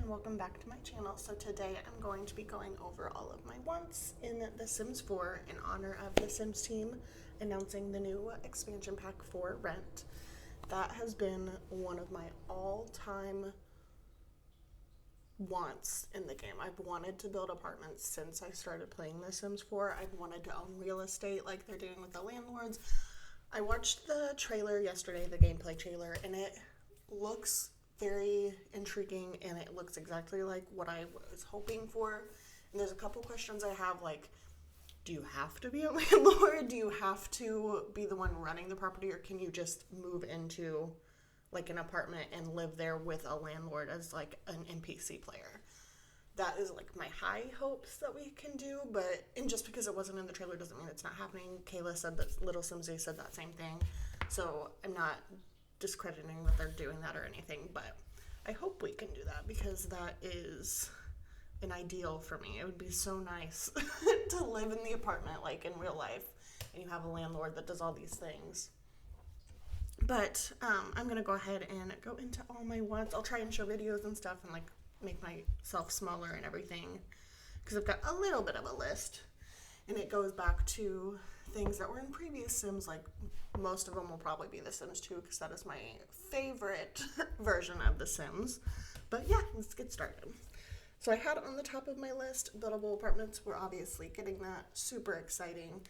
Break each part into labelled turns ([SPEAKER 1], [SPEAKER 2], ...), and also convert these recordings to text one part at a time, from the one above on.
[SPEAKER 1] and welcome back to my channel. So today I'm going to be going over all of my wants in The Sims 4 in honor of the Sims team announcing the new expansion pack for Rent. That has been one of my all-time wants in the game. I've wanted to build apartments since I started playing The Sims 4. I've wanted to own real estate like they're doing with the landlords. I watched the trailer yesterday, the gameplay trailer, and it looks very intriguing and it looks exactly like what I was hoping for. And there's a couple questions I have, like, do you have to be a landlord? Do you have to be the one running the property, or can you just move into like an apartment and live there with a landlord as like an NPC player? That is like my high hopes that we can do, and just because it wasn't in the trailer doesn't mean it's not happening. Kayla said that, Little Simsy said that same thing, so I'm not discrediting that they're doing that or anything, but I hope we can do that because that is an ideal for me. It would be so nice to live in the apartment like in real life and you have a landlord that does all these things. But I'm gonna go ahead and go into all my wants. I'll try and show videos and stuff and like make myself smaller and everything because I've got a little bit of a list, and it goes back to things that were in previous Sims. Like most of them will probably be The Sims 2 because that is my favorite version of The Sims. But yeah, let's get started. So I had on the top of my list buildable apartments. We're obviously getting that, super exciting.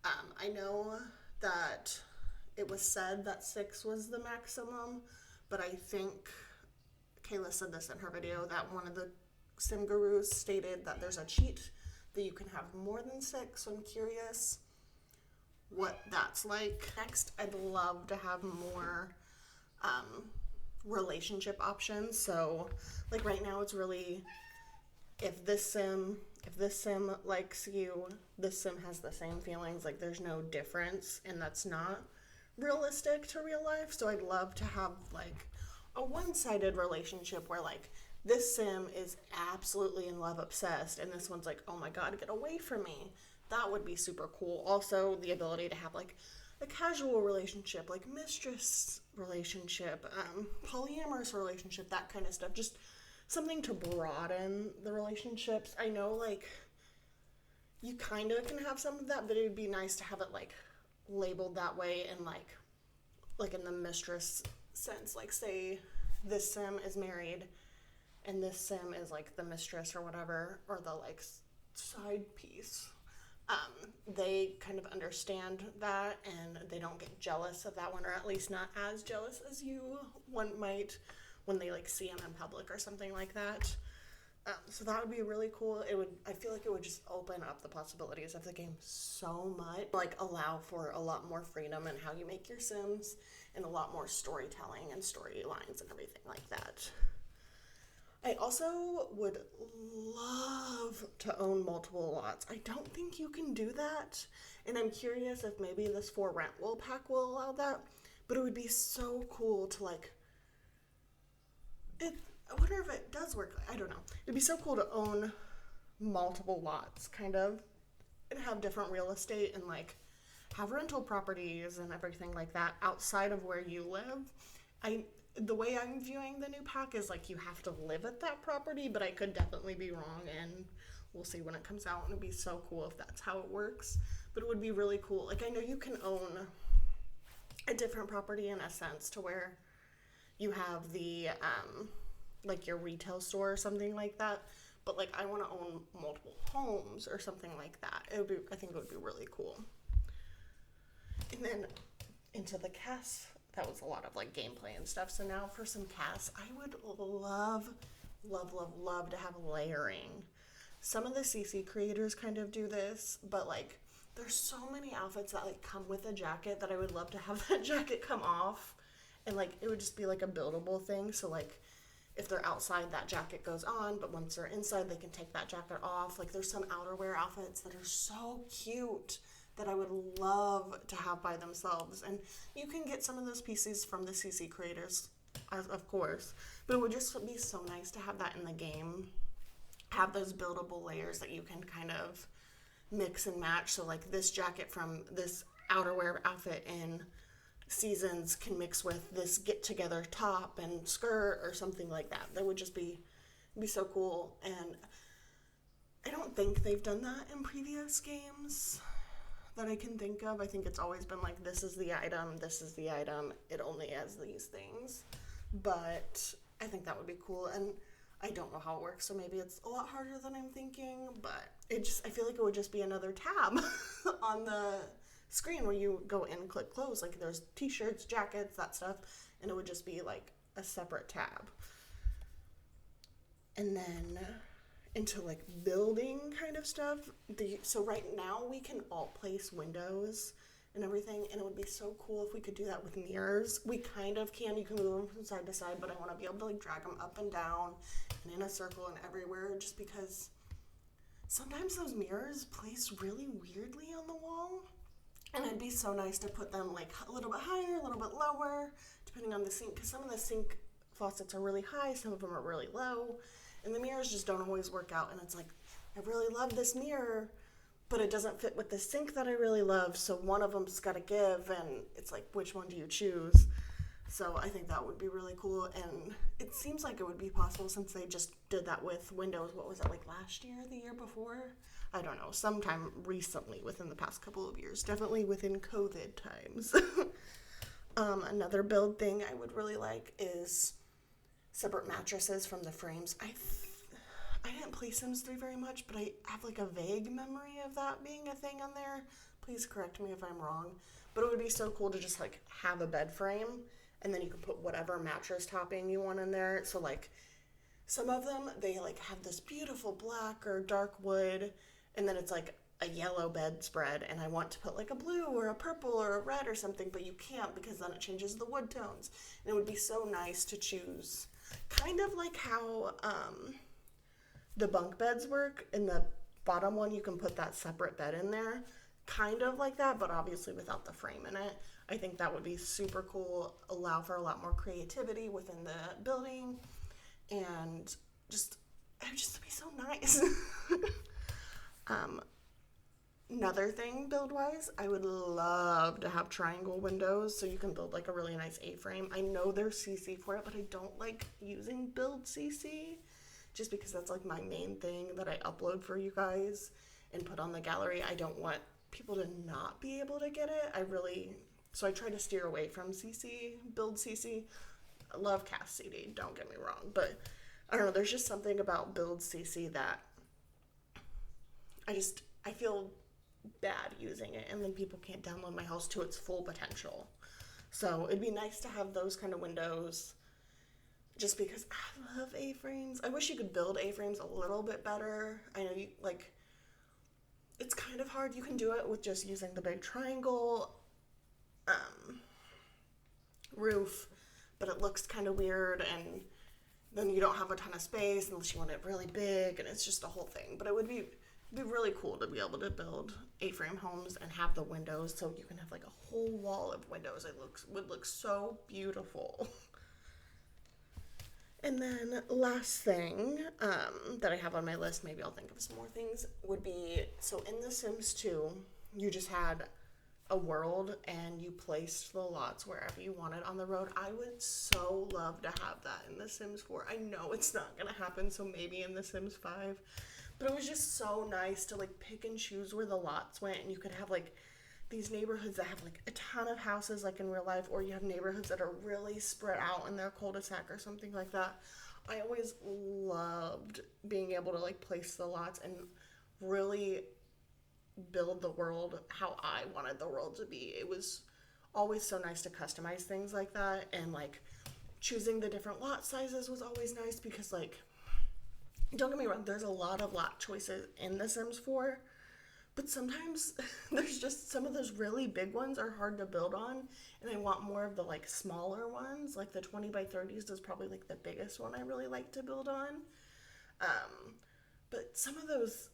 [SPEAKER 1] I know that it was said that 6 was the maximum, but I think Kayla said this in her video that one of the sim gurus stated that there's a cheat that you can have more than 6, so I'm curious what that's like. Next, I'd love to have more relationship options. So like right now it's really, if this sim likes you, this sim has the same feelings. Like there's no difference, and that's not realistic to real life. So I'd love to have like a one-sided relationship where like this sim is absolutely in love obsessed and this one's like, oh my god, get away from me. That would be super cool. Also, the ability to have like a casual relationship, like mistress relationship, polyamorous relationship, that kind of stuff. Just something to broaden the relationships. I know like you kind of can have some of that, but it would be nice to have it like labeled that way, and like in the mistress sense, like say this sim is married and this sim is like the mistress or whatever, or the like side piece. They kind of understand that and they don't get jealous of that one, or at least not as jealous as one might when they like see him in public or something like that. So that would be really cool. I feel like it would just open up the possibilities of the game so much, like allow for a lot more freedom in how you make your Sims and a lot more storytelling and storylines and everything like that. I also would love to own multiple lots. I don't think you can do that, and I'm curious if maybe this For Rent pack will allow that, but it would be so cool to like, I wonder if it does work. I don't know. It'd be so cool to own multiple lots, kind of, and have different real estate and like have rental properties and everything like that outside of where you live. The way I'm viewing the new pack is like you have to live at that property, but I could definitely be wrong, and we'll see when it comes out, and it'd be so cool if that's how it works. But it would be really cool. Like I know you can own a different property in a sense to where you have the like your retail store or something like that, but like I want to own multiple homes or something like that. I think it would be really cool. And then into the cast, that was a lot of like gameplay and stuff. So now for some casts, I would love to have layering. Some of the CC creators kind of do this, but like there's so many outfits that like come with a jacket that I would love to have that jacket come off, and like it would just be like a buildable thing. So like if they're outside, that jacket goes on, but once they're inside, they can take that jacket off. Like there's some outerwear outfits that are so cute that I would love to have by themselves. And you can get some of those pieces from the CC creators, of course, but it would just be so nice to have that in the game. Have those buildable layers that you can kind of mix and match. So like this jacket from this outerwear outfit in Seasons can mix with this get together top and skirt or something like that. That would just be It'd be so cool. And I don't think they've done that in previous games that I can think of. I think it's always been like, this is the item, this is the item, it only has these things. But I think that would be cool. And I don't know how it works, so maybe it's a lot harder than I'm thinking, but I feel like it would just be another tab on the screen where you go in and click close. Like there's t-shirts, jackets, that stuff, and it would just be like a separate tab. And then into like building kind of stuff. So right now we can alt place windows and everything, and it would be so cool if we could do that with mirrors. We kind of can. You can move them from side to side, but I want to be able to like drag them up and down and in a circle and everywhere, just because sometimes those mirrors place really weirdly on the wall, and it'd be so nice to put them like a little bit higher, a little bit lower, depending on the sink, because some of the sink faucets are really high, some of them are really low, and the mirrors just don't always work out. And it's like, I really love this mirror, but it doesn't fit with the sink that I really love, so one of them's got to give, and it's like, which one do you choose? So I think that would be really cool, and it seems like it would be possible since they just did that with Windows. What was it, like last year, the year before? I don't know, sometime recently within the past couple of years, definitely within COVID times. Another build thing I would really like is separate mattresses from the frames. I didn't play Sims 3 very much, but I have like a vague memory of that being a thing on there. Please correct me if I'm wrong. But it would be so cool to just like have a bed frame, and then you can put whatever mattress topping you want in there. So like some of them, they like have this beautiful black or dark wood, and then it's like a yellow bedspread, and I want to put like a blue or a purple or a red or something, but you can't because then it changes the wood tones. And it would be so nice to choose, kind of like how the bunk beds work. In the bottom one, you can put that separate bed in there, kind of like that, but obviously without the frame in it. I think that would be super cool, allow for a lot more creativity within the building, and it would just be so nice. Another thing build-wise, I would love to have triangle windows so you can build like a really nice A-frame. I know there's CC for it, but I don't like using build CC just because that's like my main thing that I upload for you guys and put on the gallery. I don't want people to not be able to get it. So I try to steer away from CC, build CC. I love cast CD, don't get me wrong, but I don't know, there's just something about build CC that I feel bad using it, and then people can't download my house to its full potential. So it'd be nice to have those kind of windows, just because I love A-frames. I wish you could build A-frames a little bit better. I know it's kind of hard. You can do it with just using the big triangle roof, but it looks kind of weird, and then you don't have a ton of space unless you want it really big, and it's just a whole thing. But it would be really cool to be able to build A-frame homes and have the windows, so you can have like a whole wall of windows. It would look so beautiful. And then last thing that I have on my list, maybe I'll think of some more things, would be, so in The Sims 2, you just had a world and you placed the lots wherever you wanted on the road. I would so love to have that in The Sims 4. I know it's not going to happen, so maybe in The Sims 5. But it was just so nice to like pick and choose where the lots went, and you could have like these neighborhoods that have like a ton of houses like in real life, or you have neighborhoods that are really spread out in their cul-de-sac or something like that. I always loved being able to like place the lots and really build the world how I wanted the world to be. It was always so nice to customize things like that, and like choosing the different lot sizes was always nice because like, don't get me wrong, there's a lot of lot choices in The Sims 4, but sometimes there's just some of those really big ones are hard to build on, and I want more of the like smaller ones. Like the 20 by 30s is probably like the biggest one I really like to build on. But some of those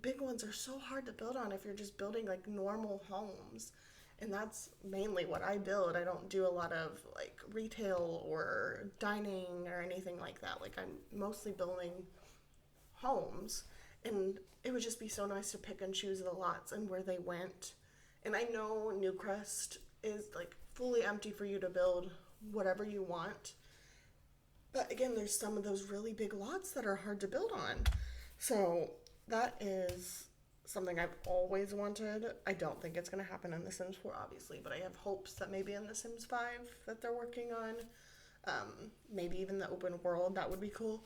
[SPEAKER 1] big ones are so hard to build on if you're just building like normal homes, and that's mainly what I build. I don't do a lot of like retail or dining or anything like that. Like I'm mostly building homes, and it would just be so nice to pick and choose the lots and where they went. And I know Newcrest is like fully empty for you to build whatever you want, But again, there's some of those really big lots that are hard to build on. So that is something I've always wanted. I don't think it's going to happen in The Sims 4, obviously, but I have hopes that maybe in The Sims 5 that they're working on. Maybe even the open world, that would be cool.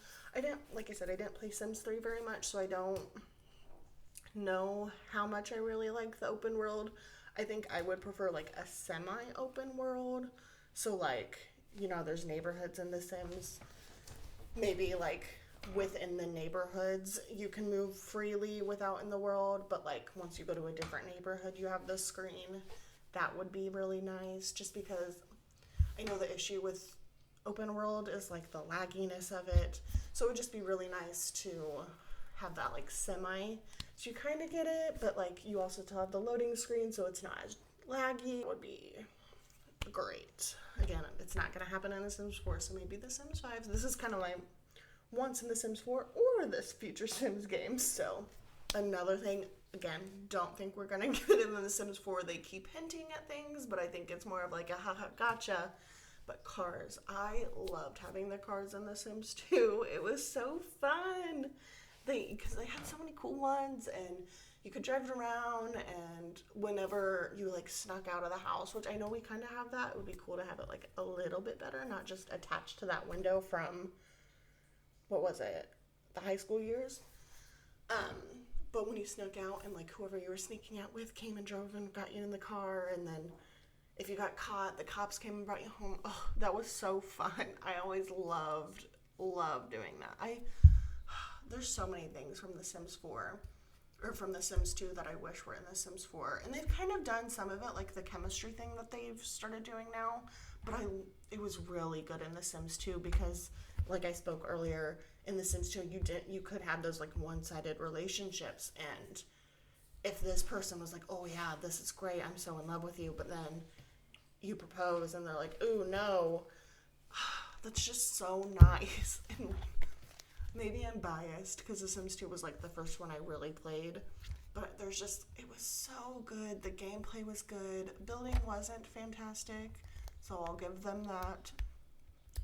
[SPEAKER 1] Like I said, I didn't play Sims 3 very much, so I don't know how much I really like the open world. I think I would prefer like a semi-open world. So like, there's neighborhoods in The Sims. Maybe like within the neighborhoods you can move freely without in the world, but like once you go to a different neighborhood you have the screen. That would be really nice, just because I know the issue with open world is like the lagginess of it. So it would just be really nice to have that like semi, so you kind of get it, but like you also still have the loading screen, so it's not as laggy. It would be great. Again, it's not going to happen in The Sims 4, so maybe The Sims 5. This is kind of my once in The Sims 4 or this future Sims game. So another thing, again, don't think we're going to get it in The Sims 4. They keep hinting at things, but I think it's more of like a haha gotcha. But cars, I loved having the cars in The Sims 2. It was so fun. Because they had so many cool ones, and you could drive it around, and whenever you like snuck out of the house, which I know we kind of have that, it would be cool to have it like a little bit better, not just attached to that window from, what was it, the high school years. But when you snuck out and like whoever you were sneaking out with came and drove and got you in the car, and then if you got caught, the cops came and brought you home. Oh, that was so fun. I always loved doing that. There's so many things from The Sims 4 or from The Sims 2 that I wish were in The Sims 4. And they've kind of done some of it, like the chemistry thing that they've started doing now. But it was really good in The Sims 2 because, like I spoke earlier, in The Sims 2 you could have those like one-sided relationships, and if this person was like, oh yeah, this is great, I'm so in love with you, but then you propose and they're like, ooh no, that's just so nice. And maybe I'm biased because The Sims 2 was like the first one I really played, but it was so good. The gameplay was good. Building wasn't fantastic, so I'll give them that.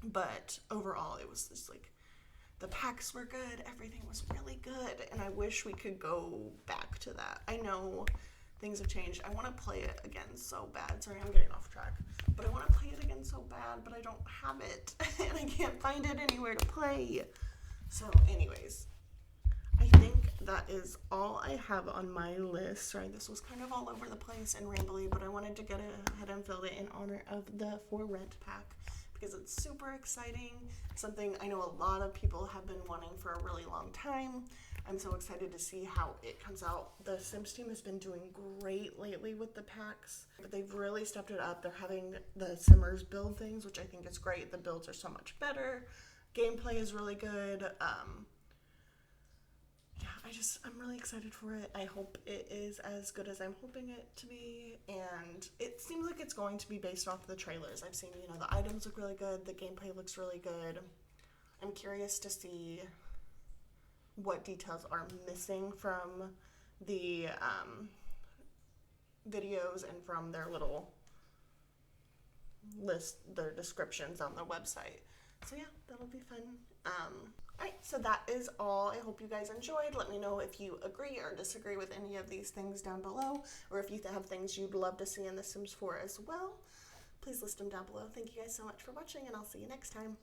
[SPEAKER 1] But overall, it was just like, the packs were good. Everything was really good, and I wish we could go back to that. I know things have changed. I want to play it again so bad. Sorry, I'm getting off track. But I want to play it again so bad, but I don't have it, and I can't find it anywhere to play. So anyways, I think that is all I have on my list. Sorry, this was kind of all over the place and rambly, but I wanted to get ahead and fill it in honor of the For Rent pack because it's super exciting. Something I know a lot of people have been wanting for a really long time. I'm so excited to see how it comes out. The Sims team has been doing great lately with the packs, but they've really stepped it up. They're having the Simmers build things, which I think is great. The builds are so much better. Gameplay is really good. I'm really excited for it. I hope it is as good as I'm hoping it to be, and it seems like it's going to be based off the trailers. I've seen, the items look really good, the gameplay looks really good. I'm curious to see what details are missing from the videos and from their little list, their descriptions on the website. So yeah, that'll be fun. Alright, so that is all. I hope you guys enjoyed. Let me know if you agree or disagree with any of these things down below, or if you have things you'd love to see in The Sims 4 as well. Please list them down below. Thank you guys so much for watching, and I'll see you next time.